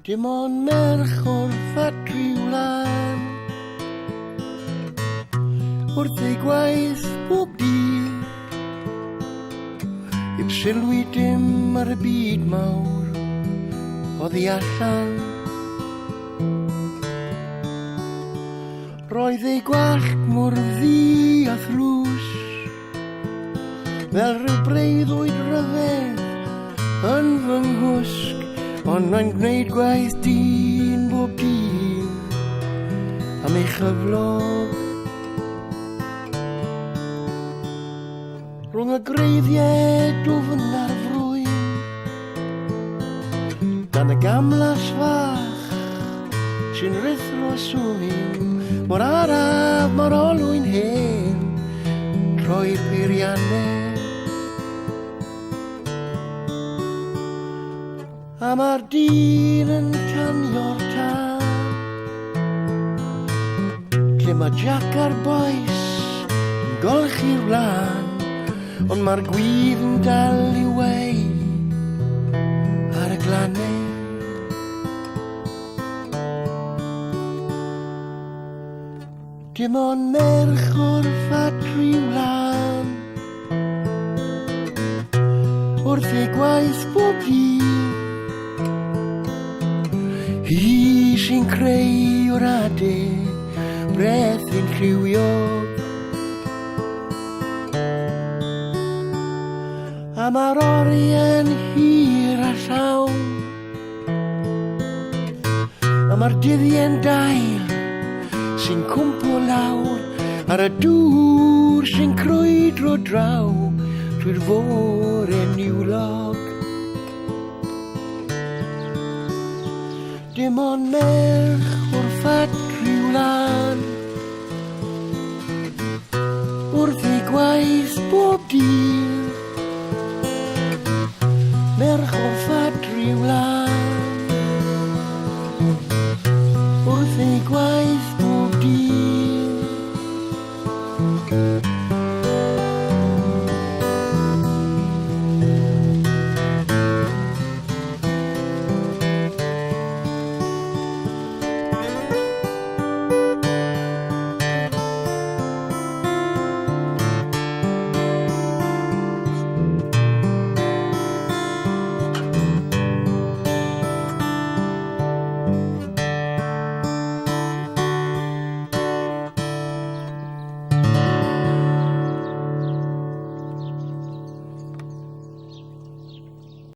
Dim ond merch o'r ffatri wlan wrth ei gwaith bob dydd heb sylwi dim ar y byd mawr oddi allan. Roedd ei gwallt mor ddi a thlws fel rhyw breuddwyd ryfedd yn fy nghwsg, ond mae'n gwneud gwaith dyn bob dydd am ei chyflog. Rhwng y greiddiau dwfn a'r frwyn dan y gamlas fach sy'n rithro swyn mor araf, mor olwyn hen troi'r peiriannau. A mae'r dyn yn tanio'r tân lle mae Jack a'r boes yn golchi'r wlan, ond mae'r gwydd yn dal i wei ar y glannau. Dim ond merch o'r ffatri wlan wrth ei gwaith bob dydd. Hi sy'n creu o'r adeg breth yn lliwiog, a mae'r oriau'n hir a llawn, a mae'r dyddiau'n dail sy'n cwmpo lawr ar y dŵr sy'n crwydro draw trwy'r fore niwlog. Dim ond merch o'r ffatri wlan wrth ei gwaith bob dydd. Merch o'r